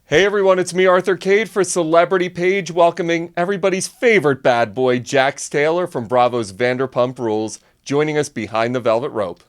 Hey everyone, it's me, Arthur Kade, for Celebrity Page, welcoming everybody's favorite bad boy, Jax Taylor from Bravo's Vanderpump Rules, joining us behind the velvet rope.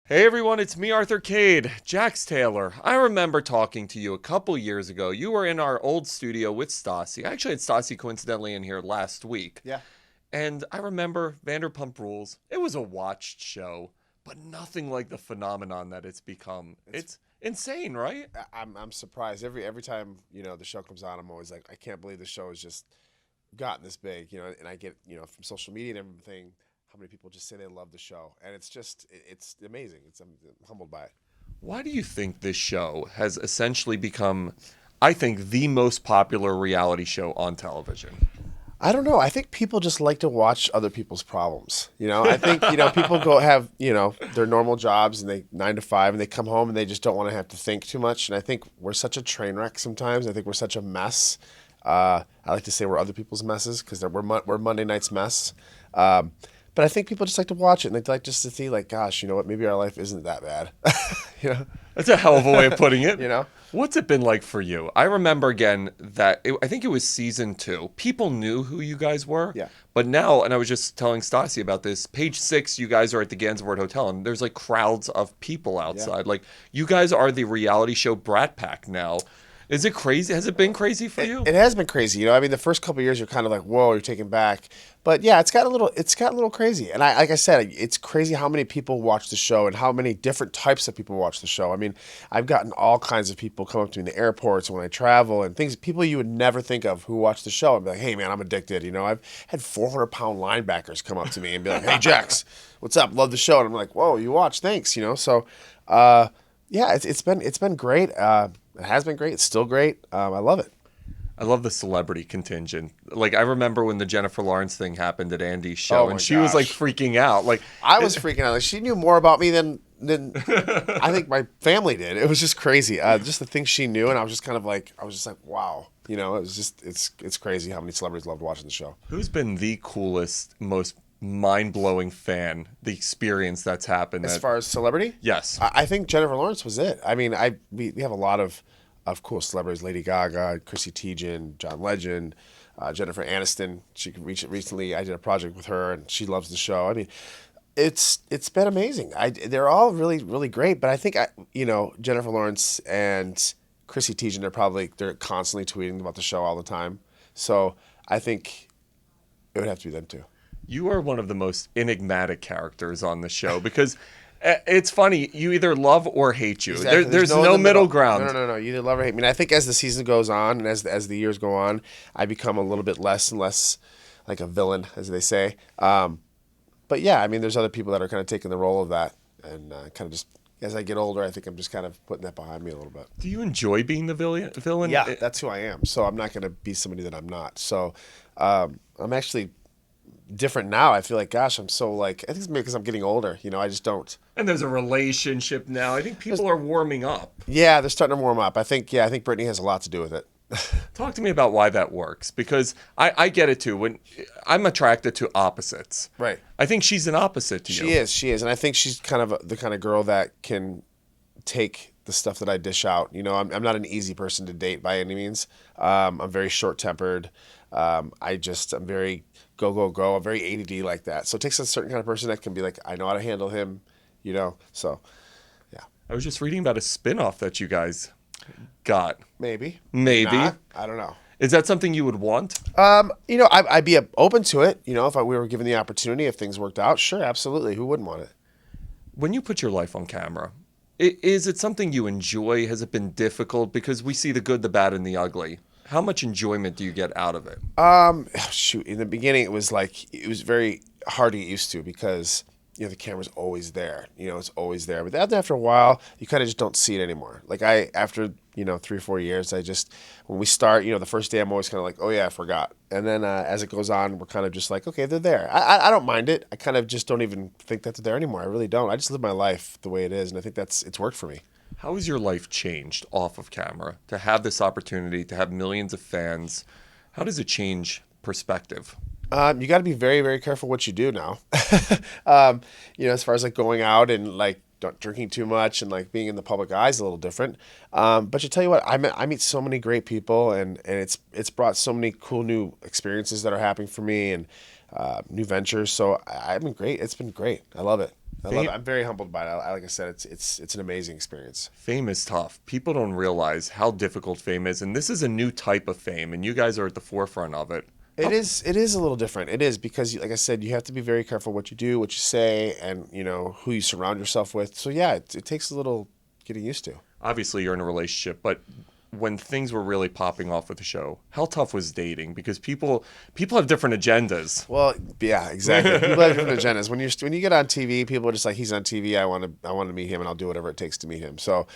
Hey everyone, it's me, Arthur Kade, Jax Taylor. I remember talking to you a couple years ago. You were in our old studio with Stassi. I actually had Stassi coincidentally in here last week. Yeah. And I remember Vanderpump Rules. It was a watched show, but nothing like the phenomenon that it's become. It's insane, right? I'm surprised every time the show comes on. I'm always like, I can't believe the show has just gotten this big. And I get from social media and everything how many people just say they love the show, and it's amazing. I'm humbled by it. Why do you think this show has essentially become, I think, the most popular reality show on television? I don't know. I think people just like to watch other people's problems. I think people go have their normal jobs and they 9 to 5 and they come home and they just don't want to have to think too much. And I think we're such a train wreck sometimes. I think we're such a mess. I like to say we're other people's messes because we're Monday night's mess. But I think people just like to watch it and they like just to see like, gosh, you know what? Maybe our life isn't that bad. That's a hell of a way of putting it. You know? What's it been like for you? I remember again that I think it was season 2. People knew who you guys were. Yeah. But now, and I was just telling Stassi about this, page 6, you guys are at the Gansevoort Hotel, and there's like crowds of people outside. Yeah. Like, you guys are the reality show Brat Pack now. Is it crazy? Has it been crazy for you? It has been crazy. I mean, the first couple of years you're kind of like, whoa, you're taken back. But yeah, it's got a little crazy. And like I said, it's crazy how many people watch the show and how many different types of people watch the show. I mean, I've gotten all kinds of people come up to me in the airports when I travel and things, people you would never think of who watch the show and be like, hey man, I'm addicted. I've had 400-pound linebackers come up to me and be like, hey Jax, what's up? Love the show. And I'm like, whoa, you watch? Thanks. So, yeah, it's been great. It has been great. It's still great. I love it. I love the celebrity contingent. Like, I remember when the Jennifer Lawrence thing happened at Andy's show, and she was like freaking out. Like, I was freaking out. Like, she knew more about me than I think my family did. It was just crazy. Just the things she knew, and I was just like, wow. It was just it's crazy how many celebrities loved watching the show. Who's been the coolest, most mind-blowing fan, the experience that's happened? As far as celebrity? Yes. I think Jennifer Lawrence was it. I mean, we have a lot of cool celebrities: Lady Gaga, Chrissy Teigen, John Legend, Jennifer Aniston. She recently I did a project with her, and she loves the show. I mean, it's been amazing. They're all really really great, but I think Jennifer Lawrence and Chrissy Teigen they're constantly tweeting about the show all the time. So I think it would have to be them too. You are one of the most enigmatic characters on the show because it's funny. You either love or hate you. Exactly. There's no middle ground. No. You either love or hate. I mean, I think as the season goes on and as the years go on, I become a little bit less and less like a villain, as they say. But yeah, I mean, there's other people that are kind of taking the role of that, and kind of just as I get older, I think I'm just kind of putting that behind me a little bit. Do you enjoy being the villain? Yeah, that's who I am. So I'm not going to be somebody that I'm not. So I'm actually different now. I feel like, gosh, I'm so like, I think it's maybe because I'm getting older. I just don't. And there's a relationship now. I think people are warming up. Yeah, they're starting to warm up. I think Brittany has a lot to do with it. Talk to me about why that works, because I get it too. When I'm attracted to opposites. Right. I think she's an opposite to you. She is. And I think she's kind of the kind of girl that can take the stuff that I dish out. I'm not an easy person to date by any means. I'm very short-tempered. I'm very go. I'm very ADD like that. So it takes a certain kind of person that can be like, I know how to handle him, So, yeah. I was just reading about a spin-off that you guys got. Maybe. Maybe. I don't know. Is that something you would want? I'd be open to it. If we were given the opportunity, if things worked out, sure, absolutely. Who wouldn't want it? When you put your life on camera, is it something you enjoy? Has it been difficult? Because we see the good, the bad, and the ugly. How much enjoyment do you get out of it? Shoot, in the beginning, it was very hard to get used to because the camera's always there. It's always there. But after a while, you kind of just don't see it anymore. Like after 3 or 4 years, when we start, the first day I'm always kind of like, oh yeah, I forgot. And then as it goes on, we're kind of just like, okay, they're there. I don't mind it. I kind of just don't even think that they're there anymore. I really don't. I just live my life the way it is, and I think it's worked for me. How has your life changed off of camera to have this opportunity to have millions of fans? How does it change perspective? You got to be very, very careful what you do now. As far as like going out and like not drinking too much and like being in the public eye is a little different. But you tell you what, I meet so many great people, and it's brought so many cool new experiences that are happening for me, and new ventures. So I've been great. It's been great. I love it. I love it. I'm very humbled by it. Like I said, it's an amazing experience. Fame is tough. People don't realize how difficult fame is, and this is a new type of fame, and you guys are at the forefront of it. It is. It is a little different. It is because, like I said, you have to be very careful what you do, what you say, and who you surround yourself with. So yeah, it takes a little getting used to. Obviously, you're in a relationship, but when things were really popping off with the show, how tough was dating? Because people have different agendas. Well, yeah, exactly. People have different agendas. When you get on TV, people are just like, he's on TV. I want to meet him, and I'll do whatever it takes to meet him. So,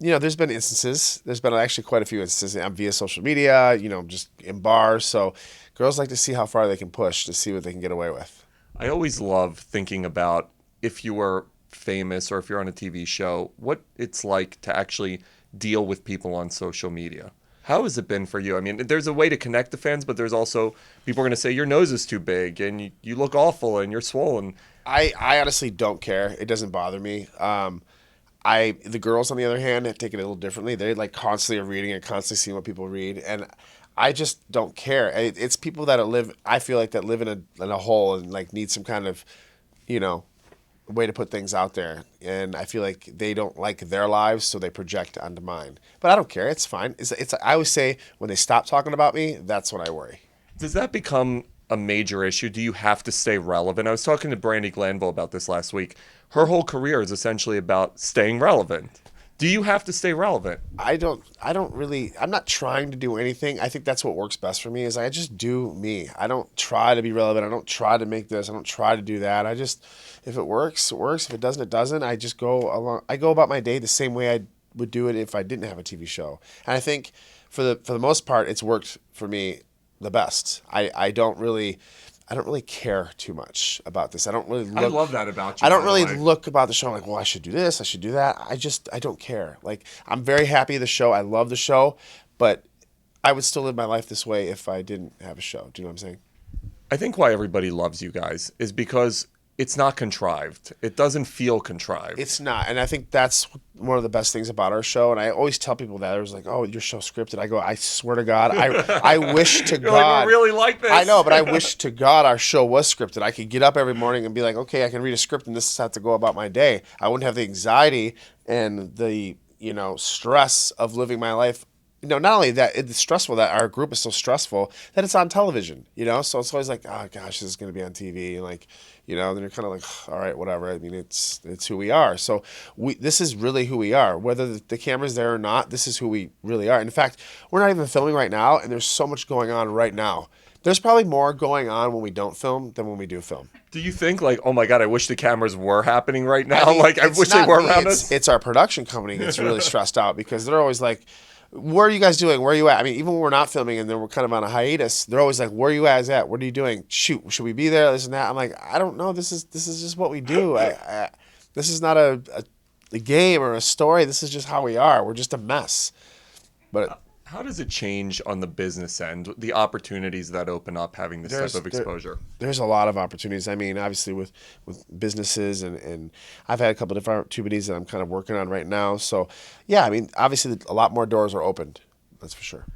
there's been instances. There's been actually quite a few instances via social media. Just in bars. So, girls like to see how far they can push to see what they can get away with. I always love thinking about if you were famous or if you're on a TV show, what it's like to actually deal with people on social media. How has it been for you? I mean, there's a way to connect the fans, but there's also people are going to say your nose is too big and you look awful and you're swollen. I honestly don't care. It doesn't bother me. The girls on the other hand take it a little differently. They like constantly are reading and constantly seeing what people read, and I just don't care. It's people that live. I feel like that live in a hole and like need some kind of, way to put things out there, and I feel like they don't like their lives, so they project onto mine. But I don't care. It's fine. I always say when they stop talking about me, that's when I worry. Does that become a major issue? Do you have to stay relevant? I was talking to Brandy Glanville about this last week. Her whole career is essentially about staying relevant. Do you have to stay relevant? I don't really, I'm not trying to do anything. I think that's what works best for me is I just do me. I don't try to be relevant. I don't try to make this. I don't try to do that. If it works, it works. If it doesn't, it doesn't. I just go along. I go about my day the same way I would do it if I didn't have a TV show. And I think for the most part, it's worked for me the best. I don't really care too much about this. I love that about you. I don't really look about the show. I'm like, well, I should do this. I should do that. I don't care. Like, I'm very happy with the show. I love the show, but I would still live my life this way if I didn't have a show. Do you know what I'm saying? I think why everybody loves you guys is because it's not contrived. It doesn't feel contrived. It's not. And I think that's one of the best things about our show. And I always tell people that. It was like, oh, your show's scripted. I go, I swear to God, I wish to You're God. like, we really like this. I know, but I wish to God our show was scripted. I could get up every morning and be like, okay, I can read a script and this is how to go about my day. I wouldn't have the anxiety and the, stress of living my life. Not only that, it's stressful that our group is so stressful that it's on television, So it's always like, oh gosh, this is going to be on TV. And like, then you're kind of like, all right, whatever. I mean, it's who we are. So this is really who we are. Whether the camera's there or not, this is who we really are. In fact, we're not even filming right now, and there's so much going on right now. There's probably more going on when we don't film than when we do film. Do you think like, oh my God, I wish the cameras were happening right now? I wish they were around us. It's our production company that's really stressed out because they're always like, what are you guys doing? Where are you at? I mean, even when we're not filming and then we're kind of on a hiatus, they're always like, where are you guys at? What are you doing? Shoot, should we be there? This and that. I'm like, I don't know. This is just what we do. This is not a game or a story. This is just how we are. We're just a mess. But how does it change on the business end, the opportunities that open up having this type of exposure? There's a lot of opportunities. I mean, obviously with businesses and I've had a couple of different opportunities that I'm kind of working on right now. So, yeah, I mean, obviously a lot more doors are opened. That's for sure.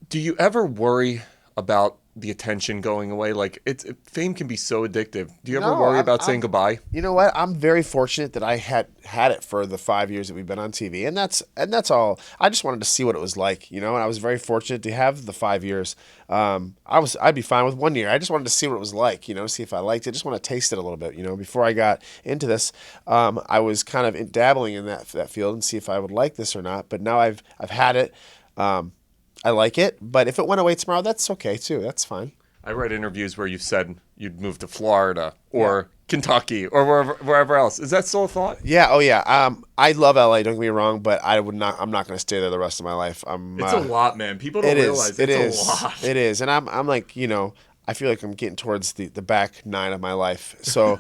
Do you ever worry about the attention going away? Like fame can be so addictive. Do you ever worry about saying goodbye? You know what? I'm very fortunate that I had it for the 5 years that we've been on TV, and that's all. I just wanted to see what it was like, and I was very fortunate to have the 5 years. I'd be fine with 1 year. I just wanted to see what it was like, see if I liked it. Just want to taste it a little bit, Before I got into this, I was kind of dabbling in that field and see if I would like this or not. But now I've had it. I like it, but if it went away tomorrow, that's okay too. That's fine. I read interviews where you've said you'd move to Florida or Kentucky or wherever else. Is that still a thought? Yeah. Oh yeah. I love LA. Don't get me wrong, but I'm not going to stay there the rest of my life. It's a lot, man. People don't realize it's a lot. It is, and I'm like, I feel like I'm getting towards the back nine of my life. So,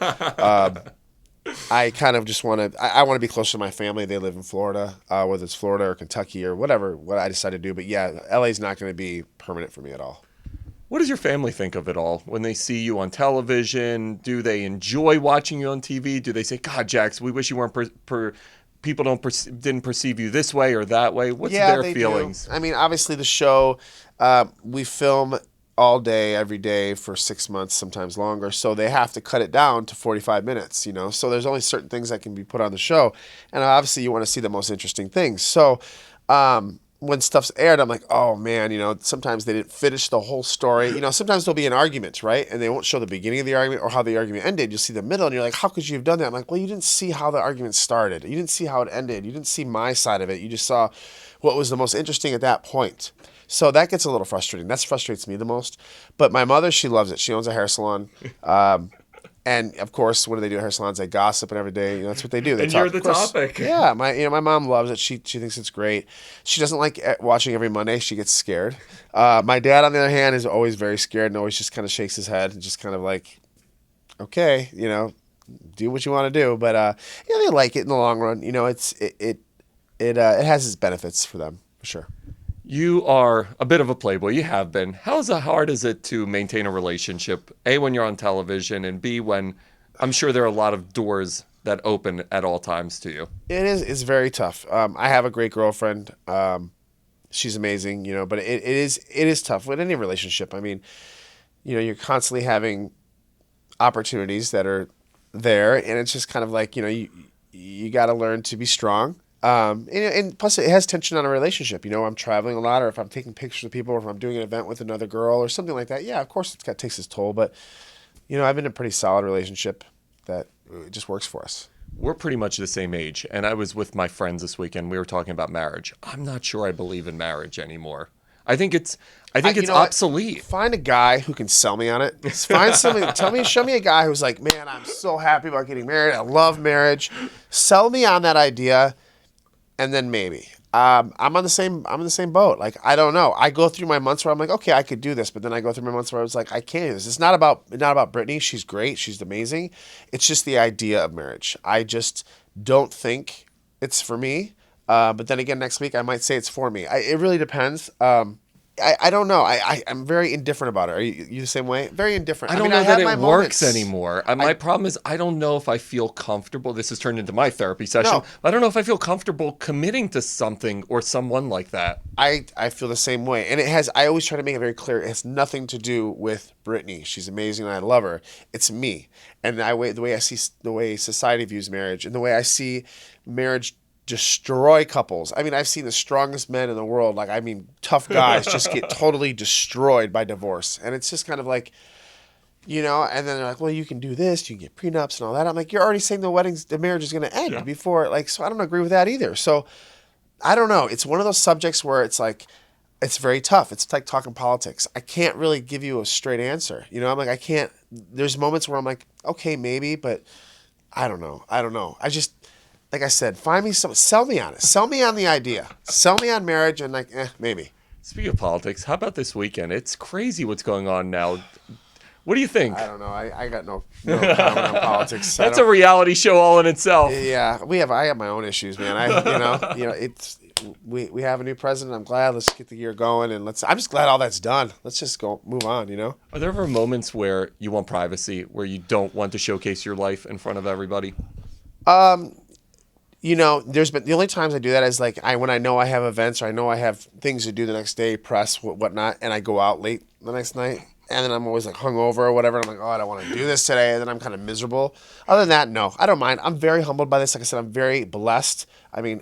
I kind of just want to. I want to be closer to my family. They live in Florida, whether it's Florida or Kentucky or whatever. What I decide to do, but yeah, LA's not going to be permanent for me at all. What does your family think of it all when they see you on television? Do they enjoy watching you on TV? Do they say, "God, Jax, we wish you weren't people didn't perceive you this way or that way"? What's Yeah, their they feelings? do. I mean, obviously the show, we film all day, every day for 6 months, sometimes longer. So they have to cut it down to 45 minutes, you know. So there's only certain things that can be put on the show. And obviously you want to see the most interesting things. So when stuff's aired, I'm like, oh man, you know, sometimes they didn't finish the whole story. You know, sometimes there'll be an argument, right? And they won't show the beginning of the argument or how the argument ended. You'll see the middle and you're like, how could you have done that? I'm like, well, you didn't see how the argument started. You didn't see how it ended. You didn't see my side of it. You just saw what was the most interesting at that point. So that gets a little frustrating. That frustrates me the most. But my mother, she loves it. She owns a hair salon. And of course, what do they do at hair salons? They gossip and every day. You know, that's what they do. They And talk. you're the Of course, topic. yeah, my mom loves it. She thinks it's great. She doesn't like watching every Monday. She gets scared. My dad, on the other hand, is always very scared and always just kind of shakes his head and just kind of like, okay, you know, do what you want to do. But yeah, they like it in the long run. You know, it has its benefits for them for sure. You are a bit of a playboy. You have been. How hard is it to maintain a relationship? A, when you're on television, and B, when I'm sure there are a lot of doors that open at all times to you. It is. It's very tough. I have a great girlfriend. She's amazing, you know, but it is tough with any relationship. I mean, you know, you're constantly having opportunities that are there, and it's just kind of like, you know, you got to learn to be strong. And plus it has tension on a relationship. You know, I'm traveling a lot, or if I'm taking pictures of people, or if I'm doing an event with another girl or something like that. Yeah, of course it takes its toll, but you know, I've been in a pretty solid relationship that it just works for us. We're pretty much the same age, and I was with my friends this weekend. We were talking about marriage. I'm not sure I believe in marriage anymore. I think it's you know what? obsolete. Find a guy who can sell me on it. Find somebody. Show me a guy who's like, man, I'm so happy about getting married. I love marriage. Sell me on that idea. And then maybe I'm in the same boat. Like, I don't know. I go through my months where I'm like, okay, I could do this, but then I go through my months where I was like, I can't do this. It's not about Brittany. She's great. She's amazing. It's just the idea of marriage. I just don't think it's for me. But then again, next week I might say it's for me. It really depends. I don't know. I'm very indifferent about it. Are you the same way? Very indifferent. I don't mean, know I that have my it works moments. anymore. My problem is I don't know if I feel comfortable. This has turned into my therapy session. No. I don't know if I feel comfortable committing to something or someone like that. I feel the same way. And I always try to make it very clear, it has nothing to do with Brittany. She's amazing and I love her. It's me. And the way I see the way society views marriage and the way I see marriage destroy couples. I mean, I've seen the strongest men in the world, like, I mean, tough guys just get totally destroyed by divorce. And it's just kind of like, you know, and then they're like, well, you can do this, you can get prenups and all that. I'm like, you're already saying the marriage is going to end before, like, so I don't agree with that either. So I don't know. It's one of those subjects where it's like, it's very tough. It's like talking politics. I can't really give you a straight answer. You know, I'm like, there's moments where I'm like, okay, maybe, but I don't know. I just, like I said, find me sell me on it. Sell me on the idea. Sell me on marriage and like, maybe. Speaking of politics, how about this weekend? It's crazy what's going on now. What do you think? I don't know. I got no comment on politics. That's a reality show all in itself. Yeah, I have my own issues, man. We have a new president. I'm glad. Let's get the year going, and I'm just glad all that's done. Let's just move on. You know. Are there ever moments where you want privacy, where you don't want to showcase your life in front of everybody? You know, there's been the only times I do that is like when I know I have events or I know I have things to do the next day, press, whatnot, and I go out late the next night, and then I'm always like hungover or whatever. And I'm like, oh, I don't want to do this today, and then I'm kind of miserable. Other than that, no, I don't mind. I'm very humbled by this. Like I said, I'm very blessed. I mean,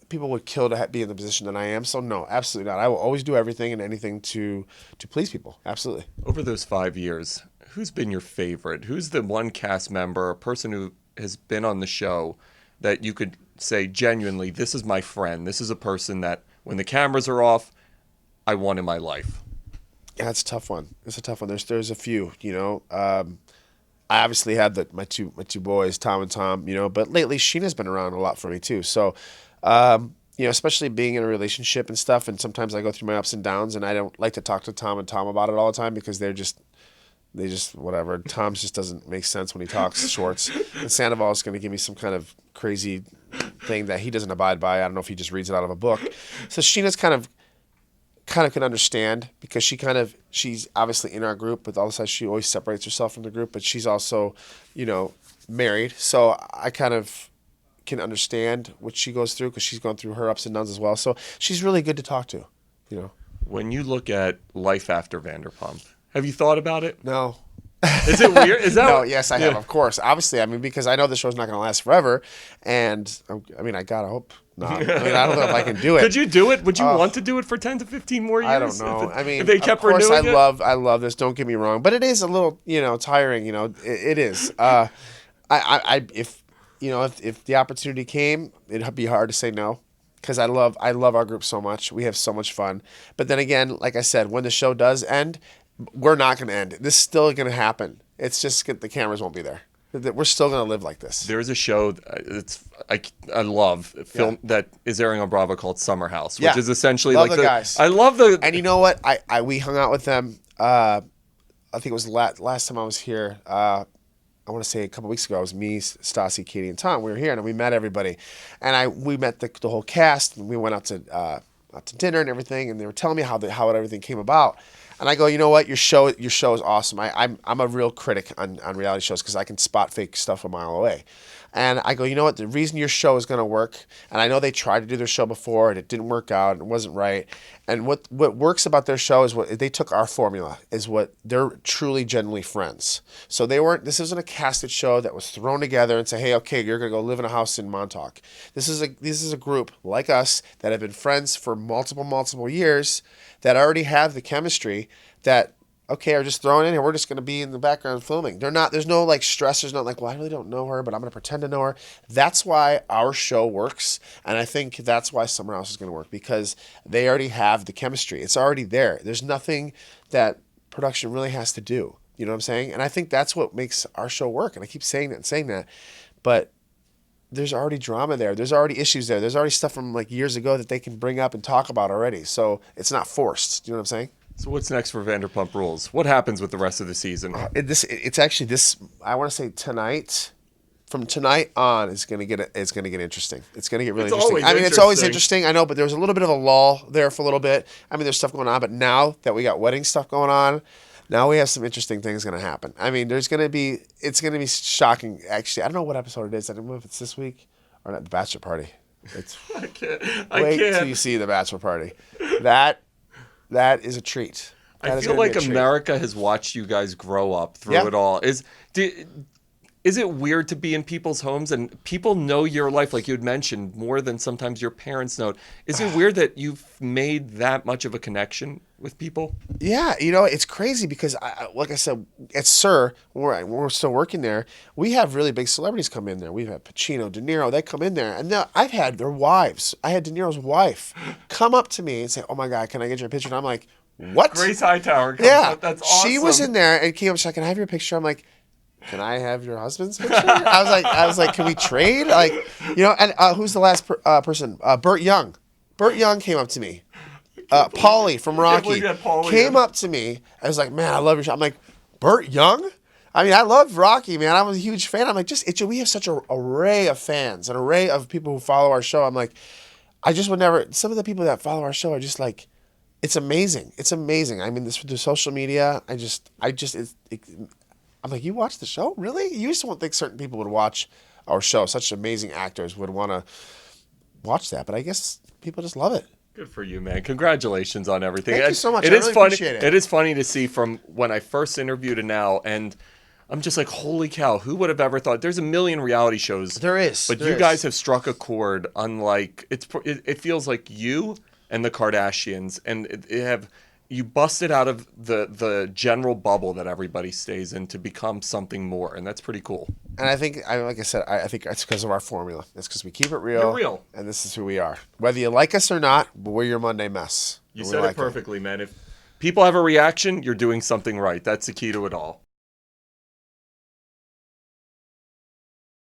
people would kill to be in the position that I am. So no, absolutely not. I will always do everything and anything to please people. Absolutely. Over those 5 years, who's been your favorite? Who's the one cast member, a person who has been on the show that you could say genuinely, this is my friend. This is a person that when the cameras are off, I want in my life. Yeah, it's a tough one. It's a tough one. There's a few, you know. I obviously had my two boys, Tom and Tom, you know, but lately Sheena's been around a lot for me too. So, you know, especially being in a relationship and stuff, and sometimes I go through my ups and downs, and I don't like to talk to Tom and Tom about it all the time because They just, whatever. Tom just doesn't make sense when he talks shorts. And Sandoval is going to give me some kind of crazy thing that he doesn't abide by. I don't know if he just reads it out of a book. So Sheena's kind of can understand because she's obviously in our group, but all of a sudden she always separates herself from the group. But she's also, married. So I kind of can understand what she goes through because she's gone through her ups and downs as well. So she's really good to talk to, When you look at life after Vanderpump, have you thought about it? No. Is it weird? Is that No, yes, I have, of course. Obviously, because I know the show's not going to last forever. And, I gotta hope not. I don't know if I can do it. Could you do it? Would you want to do it for 10 to 15 more years? I don't know. If they kept of course, renewing it? I love this. Don't get me wrong. But it is a little, tiring, It is. If the opportunity came, it'd be hard to say no. Because I love our group so much. We have so much fun. But then again, like I said, when the show does end, we're not going to end it. This is still going to happen. It's just the cameras won't be there. We're still going to live like this. There's a show I love film that is airing on Bravo called Summer House, which is essentially love like the guys. I love the. And you know what? We hung out with them. I think it was last time I was here. I want to say a couple weeks ago. It was me, Stassi, Katie, and Tom. We were here and we met everybody, and we met the whole cast. And we went out to dinner and everything. And they were telling me how everything came about. And I go, you know what? Your show is awesome. I'm a real critic on reality shows because I can spot fake stuff a mile away. And I go, you know what? The reason your show is going to work, and I know they tried to do their show before and it didn't work out and it wasn't right. And what works about their show is what they took our formula, is what they're truly, genuinely friends. So this isn't a casted show that was thrown together and say, hey, okay, you're going to go live in a house in Montauk. This is a group like us that have been friends for multiple years that already have the chemistry that, okay, are just throwing in here. We're just going to be in the background filming. There's no like stress. There's not like, well, I really don't know her, but I'm going to pretend to know her. That's why our show works. And I think that's why Summer House is going to work because they already have the chemistry. It's already there. There's nothing that production really has to do. You know what I'm saying? And I think that's what makes our show work. And I keep saying that. But there's already drama there. There's already issues there. There's already stuff from like years ago that they can bring up and talk about already. So it's not forced. Do you know what I'm saying? So what's next for Vanderpump Rules? What happens with the rest of the season? It's actually this. I want to say tonight. From tonight on, it's gonna get interesting. It's gonna get really interesting. It's always interesting. I know, but there was a little bit of a lull there for a little bit. There's stuff going on, but now that we got wedding stuff going on, now we have some interesting things gonna happen. It's gonna be shocking. Actually, I don't know what episode it is. I don't know if it's this week or not. The Bachelor Party. I can't. Wait till you see the Bachelor Party. That is a treat. I feel like America has watched you guys grow up through it all. Is it weird to be in people's homes and people know your life, like you had mentioned, more than sometimes your parents know? Is it weird that you've made that much of a connection with people? Yeah, it's crazy because, like I said, at SUR, when we're still working there, we have really big celebrities come in there. We've had Pacino, De Niro, they come in there. And I've had their wives. I had De Niro's wife come up to me and say, oh my God, can I get your picture? And I'm like, what? Grace Hightower comes up. That's awesome. She was in there and came up, she's like, can I have your picture? I'm like, can I have your husband's picture? I was like, can we trade? And who's the last person? Burt Young. Burt Young came up to me. Paulie from Rocky came up to me. I was like, man, I love your show. I'm like, Burt Young? I love Rocky, man. I was a huge fan. I'm like, we have such an array of fans, an array of people who follow our show. I'm like, I just would never. Some of the people that follow our show are just like, it's amazing. It's amazing. This through social media. I'm like, you watch the show? Really? You just won't think certain people would watch our show. Such amazing actors would want to watch that. But I guess people just love it. Good for you, man. Congratulations on everything. Thank you so much. I really funny. Appreciate it. It is funny to see from when I first interviewed to now, and I'm just like, holy cow, who would have ever thought? There's a million reality shows. There is. But you guys have struck a chord unlike, it feels like you and the Kardashians, and you busted out of the general bubble that everybody stays in to become something more, and that's pretty cool. And I think, like I said, I think it's because of our formula. It's because we keep it real. You're real. And this is who we are. Whether you like us or not, we're your Monday mess. You said it perfectly, man. If people have a reaction, you're doing something right. That's the key to it all.